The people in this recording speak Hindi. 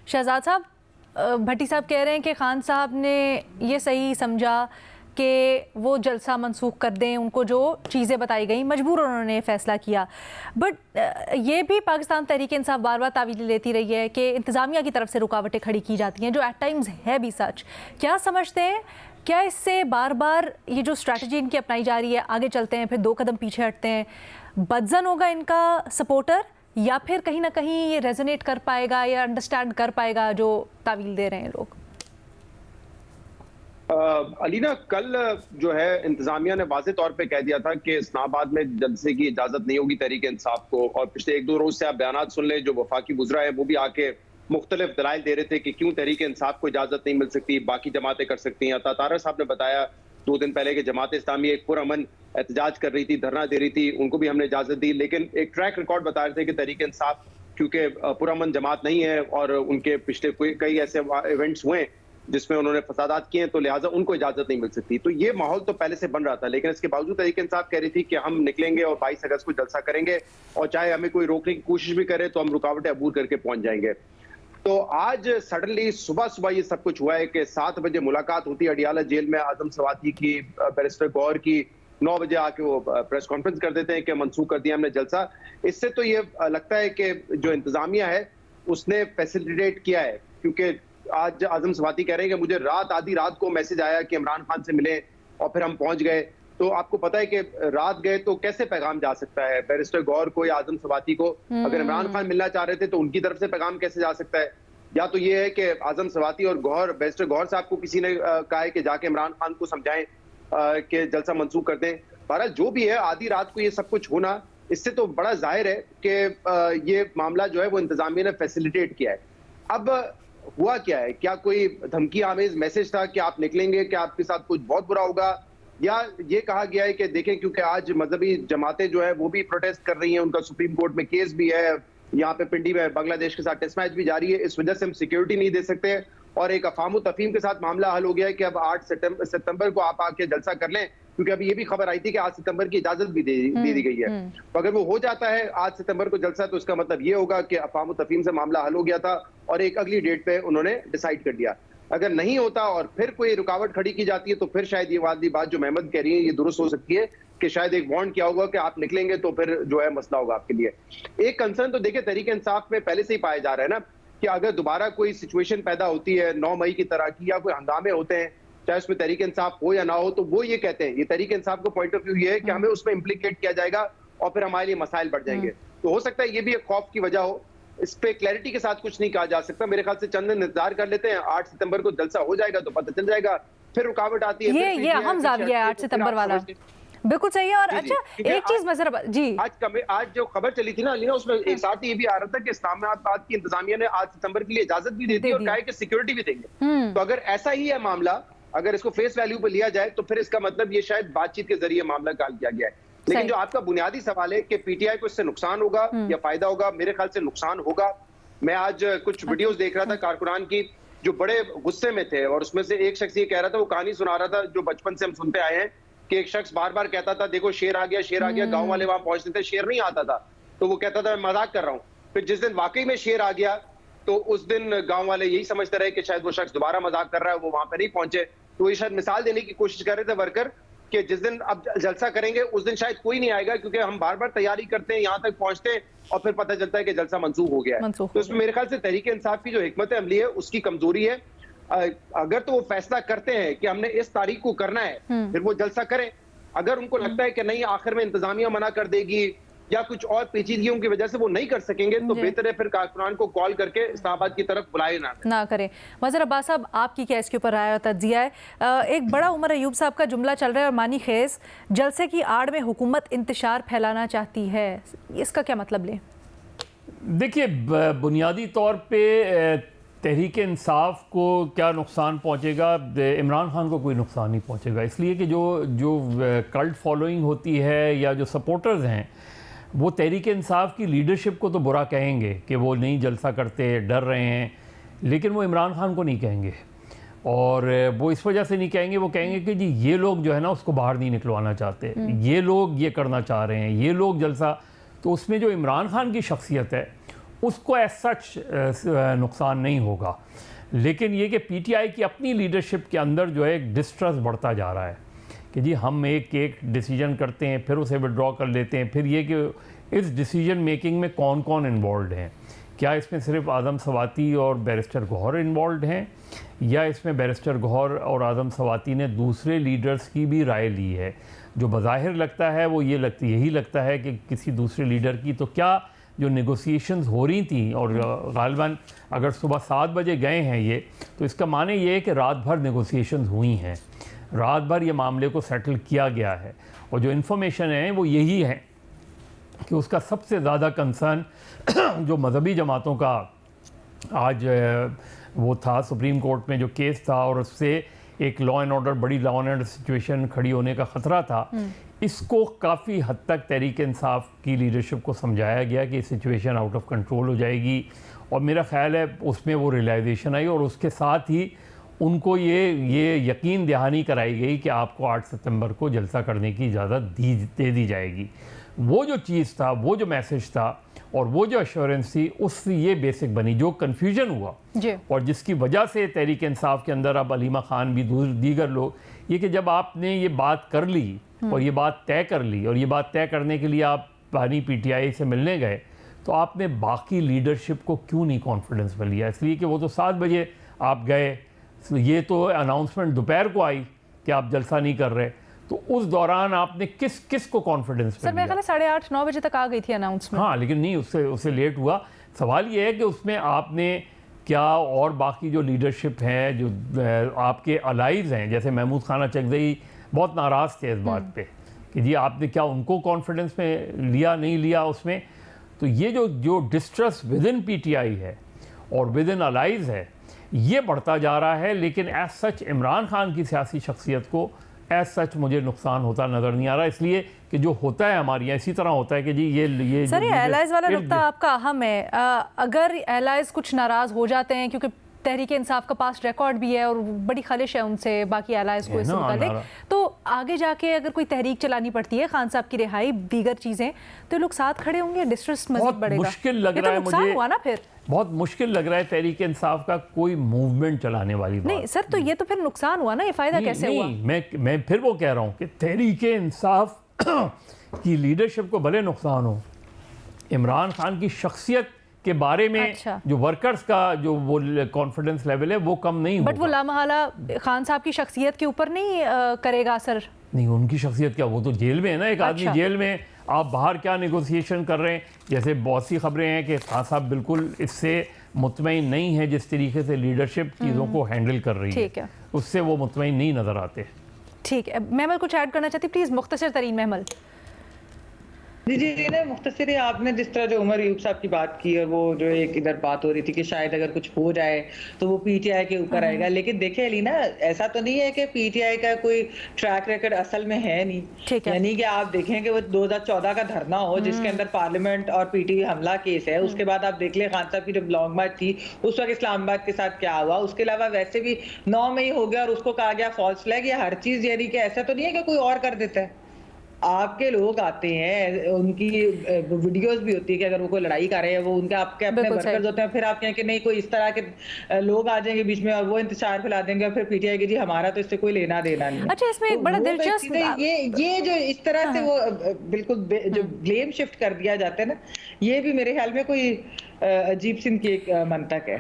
शहजाद साहब, भट्टी साहब कह रहे हैं कि खान साहब ने ये सही समझा कि वो जलसा मंसूख कर दें, उनको जो चीज़ें बताई गई मजबूर उन्होंने फैसला किया। बट ये भी पाकिस्तान तहरीक इंसाफ बार बार तावील लेती रही है कि इंतज़ामिया की तरफ से रुकावटें खड़ी की जाती हैं, जो एट टाइम्स है भी सच। क्या समझते हैं, क्या इससे बार बार ये जो स्ट्रैटेजी इनकी अपनाई जा रही है, आगे चलते हैं फिर 2 कदम पीछे हटते हैं, बदजन होगा इनका सपोर्टर, या फिर कहीं ना कहीं ये रेजोनेट कर पाएगा या अंडरस्टैंड कर पाएगा जो तावील दे रहे हैं लोग? अलीना, कल जो है इंतजामिया ने वाज़ेह तौर पे कह दिया था कि इस्लामाबाद में जलसे की इजाजत नहीं होगी तहरीक इंसाफ को। और पिछले 1-2 रोज से आप बयान सुन लें, जो वफाकी गुजरा है वो भी आके मुख्तलिफ दलाइल दे रहे थे कि क्यों तहरीक इंसाफ को इजाजत नहीं मिल सकती, बाकी जमातें कर सकती हैं। तारा साहब ने बताया 2 दिन पहले कि जमात इस्लामी एक पुरअमन एहतजाज कर रही थी, धरना दे रही थी, उनको भी हमने इजाजत दी। लेकिन एक ट्रैक रिकॉर्ड बता रहे थे कि तहरीक इंसाफ क्योंकि पुरअमन जमात नहीं है और उनके पिछले कई ऐसे इवेंट्स हुए जिसमें उन्होंने फसादात किए हैं, तो लिहाजा उनको इजाजत नहीं मिल सकती। तो ये माहौल तो पहले से बन रहा था, लेकिन इसके बावजूद तहरीक इंसाफ कह रही थी कि हम निकलेंगे और 22 अगस्त को जलसा करेंगे, और चाहे हमें कोई रोकने की कोशिश भी करे तो हम रुकावटें अबूर करके पहुंच जाएंगे। तो आज सडनली सुबह सुबह ये सब कुछ हुआ है कि 7 बजे मुलाकात होती है अडियाला जेल में आजम सवाती की, बैरिस्टर गौहर की। 9 बजे आके वो प्रेस कॉन्फ्रेंस कर देते हैं कि मंसूख कर दिया हमने जलसा। इससे तो ये लगता है कि जो इंतजामिया है उसने फैसिलिटेट किया है, क्योंकि आज आजम सवाती कह रहे हैं कि मुझे आधी रात को मैसेज आया कि इमरान खान से मिले और फिर हम पहुंच गए। तो आपको पता है कि रात गए तो कैसे पैगाम जा सकता है बैरिस्टर गौहर को या आजम सवाती को? अगर इमरान खान मिलना चाह रहे थे तो उनकी तरफ से पैगाम कैसे जा सकता है? या तो ये है कि आजम सवाती और बैरिस्टर गौहर साहब को किसी ने कहा है कि जाके इमरान खान को समझाएं कि जलसा मंसूख कर दें। बहरहाल जो भी है, आधी रात को ये सब कुछ होना, इससे तो बड़ा जाहिर है कि ये मामला जो है वो इंतजामिया ने फैसिलिटेट किया है। अब हुआ क्या है? क्या कोई धमकी आमेज मैसेज था कि आप निकलेंगे, कि आपके साथ कुछ बहुत बुरा होगा? या ये कहा गया है कि देखें, क्योंकि आज मजहबी जमातें जो है वो भी प्रोटेस्ट कर रही हैं, उनका सुप्रीम कोर्ट में केस भी है, यहाँ पे पिंडी में बांग्लादेश के साथ टेस्ट मैच भी जारी है, इस वजह से हम सिक्योरिटी नहीं दे सकते। और एक अफाम तफहीम के साथ मामला हल हो गया है कि अब 8 सितंबर को आप आके जलसा कर लें, क्योंकि अभी ये भी खबर आई थी कि 8 सितंबर की इजाजत भी दे दी गई है। तो अगर वो हो जाता है 8 सितंबर को जलसा, तो इसका मतलब ये होगा कि अफाम तफहीम से मामला हल हो गया था और एक अगली डेट पे उन्होंने डिसाइड कर दिया। अगर नहीं होता और फिर कोई रुकावट खड़ी की जाती है, तो फिर शायद ये वाली बात जो महमद कह रही है ये दुरुस्त हो सकती है कि शायद एक वार्न किया होगा कि आप निकलेंगे तो फिर जो है मसला होगा आपके लिए। एक कंसर्न तो देखिए तहरीक इंसाफ में पहले से ही पाया जा रहा है ना, कि अगर दोबारा कोई सिचुएशन पैदा होती है 9 मई की तरह की, या कोई हंगामे होते हैं, चाहे उसमें तहरीक इंसाफ हो या ना हो, तो वो ये कहते हैं, ये तहरीक इंसाफ का पॉइंट ऑफ व्यू ये है कि हमें उसमें इम्प्लीकेट किया जाएगा और फिर हमारे लिए मसाइल बढ़ जाएंगे। तो हो सकता है ये भी एक खौफ की वजह हो। इस पे क्लैरिटी के साथ कुछ नहीं कहा जा सकता। मेरे ख्याल से चंद दिन इंतजार कर लेते हैं, 8 सितंबर को जलसा हो जाएगा तो पता चल जाएगा। फिर रुकावट आती है, ये अहम जाविया है 8 सितंबर वाला, बिल्कुल सही है। और अच्छा एक चीज मैं जरा जी, आज जो खबर चली थी ना अलीना, उसमें एक साथ ये भी आ रहा था कि इस्लामाबाद की इंतजामिया ने 8 सितंबर के लिए इजाजत भी दे दी और कहा है कि सिक्योरिटी भी देंगे। तो अगर ऐसा ही है मामला, अगर इसको फेस वैल्यू पे लिया जाए, तो फिर इसका मतलब ये शायद बातचीत के जरिए मामला हल किया गया है। लेकिन जो आपका बुनियादी सवाल है कि पीटीआई को इससे नुकसान होगा या फायदा होगा, मेरे ख्याल से नुकसान होगा। मैं आज कुछ वीडियोस देख रहा था कारकुनान की जो बड़े गुस्से में थे, और उसमें से एक शख्स ये कह रहा था, वो कहानी सुना रहा था जो बचपन से हम सुनते आए हैं, कि एक शख्स बार बार कहता था देखो शेर आ गया, शेर आ गया। गांव वाले वहां पहुंचते थे, शेर नहीं आता था, तो वो कहता था मैं मजाक कर रहा हूं। फिर जिस दिन वाकई में शेर आ गया, तो उस दिन गांव वाले यही समझते रहे कि शायद वो शख्स दोबारा मजाक कर रहा है, वो वहां पर नहीं पहुंचे। तो ये शायद मिसाल देने की कोशिश कर रहे थे वर्कर, कि जिस दिन अब जलसा करेंगे उस दिन शायद कोई नहीं आएगा, क्योंकि हम बार बार तैयारी करते हैं, यहाँ तक पहुंचते हैं और फिर पता चलता है कि जलसा मंसूख हो गया है। तो इसमें मेरे ख्याल से तहरीक इंसाफ की जो हिकमत अमली है उसकी कमजोरी है। अगर तो वो फैसला करते हैं कि हमने इस तारीख को करना है, फिर वो जलसा करें। अगर उनको लगता है कि नहीं, आखिर में इंतजामिया मना कर देगी या कुछ और पेचीदगियों की वजह से वो नहीं कर सकेंगे, तो बेहतर है फिर कारकुनान को कॉल करके इस्लामाबाद की तरफ बुलाए ना करें। वज़ीर अब्बास साहब, आपकी क्या इसके ऊपर राय और तज्जिया है? एक बड़ा उमर अयूब साहब का जुमला चल रहा है और मानी खेज, जलसे की आड़ में हुकूमत इंतशार फैलाना चाहती है, इसका क्या मतलब लें? देखिए, बुनियादी तौर पे तहरीक इंसाफ को क्या नुकसान पहुंचेगा? इमरान खान को कोई नुकसान नहीं पहुंचेगा, इसलिए कि जो कल्ट फॉलोइंग होती है या जो सपोर्टर्स हैं वो तहरीक इंसाफ की लीडरशिप को तो बुरा कहेंगे कि वो नहीं जलसा करते, डर रहे हैं, लेकिन वो इमरान खान को नहीं कहेंगे। और वो इस वजह से नहीं कहेंगे, वो कहेंगे कि जी ये लोग जो है ना उसको बाहर नहीं निकलवाना चाहते, ये लोग ये करना चाह रहे हैं, ये लोग जलसा। तो उसमें जो इमरान खान की शख्सियत है उसको एज सच नुकसान नहीं होगा। लेकिन ये कि पीटीआई की अपनी लीडरशिप के अंदर जो है एक डिस्ट्रस्ट बढ़ता जा रहा है कि जी हम एक डिसीजन करते हैं, फिर उसे विड्रॉ कर लेते हैं, फिर ये कि इस डिसीजन मेकिंग में कौन कौन इन्वॉल्व हैं। क्या इसमें सिर्फ आदम सवाती और बैरिस्टर गौहर इन्वॉल्व हैं, या इसमें बैरिस्टर गौहर और आदम सवाती ने दूसरे लीडर्स की भी राय ली है? जो बज़ाहिर लगता है वो यही लगता है कि किसी दूसरे लीडर की। तो क्या जो नेगोशिएशंस हो रही थी, और गालिबन अगर सुबह 7 बजे गए हैं ये, तो इसका माने ये है कि रात भर नेगोशिएशंस हुई हैं, रात भर ये मामले को सेटल किया गया है। और जो इन्फॉर्मेशन है वो यही है कि उसका सबसे ज़्यादा कंसर्न जो मजहबी जमातों का आज वो था सुप्रीम कोर्ट में जो केस था, और उससे एक बड़ी लॉ एंड ऑर्डर सिचुएशन खड़ी होने का ख़तरा था, इसको काफ़ी हद तक तहरीक इंसाफ की लीडरशिप को समझाया गया कि सिचुएशन आउट ऑफ कंट्रोल हो जाएगी। और मेरा ख्याल है उसमें वो रियलाइजेशन आई, और उसके साथ ही उनको ये यकीन दहानी कराई गई कि आपको 8 सितंबर को जलसा करने की इजाज़त दे दी जाएगी। वो जो चीज़ था, वो जो मैसेज था, और वो जो एश्योरेंस थी, उससे ये बेसिक बनी। जो कन्फ्यूजन हुआ और जिसकी वजह से तहरीक इंसाफ के अंदर अब अलीमा खान भी दीगर लोग, ये कि जब आपने ये बात कर ली और ये बात तय कर ली, और ये बात तय करने के लिए आप पानी पीटीआई से मिलने गए, तो आपने बाकी लीडरशिप को क्यों नहीं कॉन्फिडेंस में लिया? इसलिए कि वो तो 7 बजे आप गए, ये तो अनाउंसमेंट दोपहर को आई कि आप जलसा नहीं कर रहे, तो उस दौरान आपने किस को कॉन्फिडेंस सर? मेरे ख्याल 8:30-9 बजे तक आ गई थी अनाउंसमेंट। हाँ, लेकिन नहीं, उससे लेट हुआ। सवाल ये है कि उसमें आपने क्या, और बाकी जो लीडरशिप हैं, जो आपके अलाइज हैं, जैसे महमूद खाना चकजई बहुत नाराज़ थे इस बात पे कि जी आपने क्या उनको कॉन्फिडेंस में लिया, नहीं लिया उसमें। तो ये जो डिस्ट्रस्ट विद इन पीटीआई है और विद इन अलाइज है, ये बढ़ता जा रहा है। लेकिन एज सच इमरान खान की सियासी शख्सियत को एज सच मुझे नुकसान होता नज़र नहीं आ रहा, इसलिए कि जो होता है हमारे यहाँ इसी तरह होता है कि जी ये सर, ये एलाइज वाला नुकता आपका अहम है। अगर एलाइज कुछ नाराज़ हो जाते हैं, क्योंकि तहरीक इंसाफ का पास्ट रिकॉर्ड भी है और बड़ी खलिश है उनसे बाकी एलाइज को इससे मुतालिक, तो आगे जाके अगर कोई तहरीक चलानी पड़ती है, खान साहब की रिहाई, दीगर चीज़ें, तो लोग साथ खड़े होंगे, डिस्ट्रेस मज़ीद बढ़ेगा। मुश्किल लग रहा है मुझे, हुआ ना, फिर बहुत मुश्किल लग रहा है तहरीक इंसाफ का कोई मूवमेंट चलाने वाली बात। नहीं सर, तो ये तो फिर नुकसान हुआ ना, ये फ़ायदा कैसे हुआ? मैं फिर वो कह रहा हूँ कि तहरीक इंसाफ की लीडरशिप को भले नुकसान हो, इमरान खान की शख्सियत के बारे में जो वर्कर्स का जो वो कॉन्फिडेंस लेवल है वो कम नहीं होगा। बट वो लामहला खान साहब की शख्सियत के ऊपर नहीं करेगा असर? नहीं, उनकी शख्सियत क्या, वो तो जेल में है ना, एक आदमी जेल में, आप बाहर क्या नेगोशिएशन कर रहे हैं? जैसे बहुत सी खबरें हैं कि खान साहब बिल्कुल इससे मुतमईन नहीं है, जिस तरीके से लीडरशिप चीज़ों को हैंडल कर रही है, उससे वो मुतमईन नहीं नज़र आते। ठीक है, महमल कुछ ऐड करना चाहती प्लीज़, मुख्तसर तरीन महमल। जी ना, मुख्तसर आपने जिस तरह जो उमर यूब साहब की बात की, और वो जो एक इधर बात हो रही थी कि शायद अगर कुछ हो जाए तो वो पीटीआई के ऊपर आएगा। लेकिन देखिए अली ना, ऐसा तो नहीं है कि पीटीआई का कोई ट्रैक रिकॉर्ड असल में है नहीं। यानी कि आप देखें कि वो 2014 का धरना हो जिसके अंदर पार्लियामेंट और पीटीआई हमला केस है, उसके बाद आप देख ले खान साहब की जब लॉन्ग मार्च थी उस वक्त इस्लामाबाद के साथ क्या हुआ। उसके अलावा वैसे भी 9 मई हो गया और उसको कहा गया फॉल्स फ्लैग, या हर चीज, यानी कि ऐसा तो नहीं है कि कोई और कर देता है। आपके लोग आते हैं, उनकी वीडियोस भी होती है कि अगर वो कोई लड़ाई कर रहे हैं, वो उनके आपके अपने वर्कर्स होते हैं, फिर आप कहें कि नहीं कोई इस तरह के लोग आ जाएंगे बीच में और वो इंतजार फैला देंगे और फिर पीटीआई की जी हमारा तो इससे कोई लेना देना नहीं। अच्छा, इसमें एक बड़ा दिलचस्प ये जो इस तरह से वो बिल्कुल जो ब्लेम शिफ्ट कर दिया जाता है ना, ये भी मेरे ख्याल में कोई अजीब सी की एक मंतक है।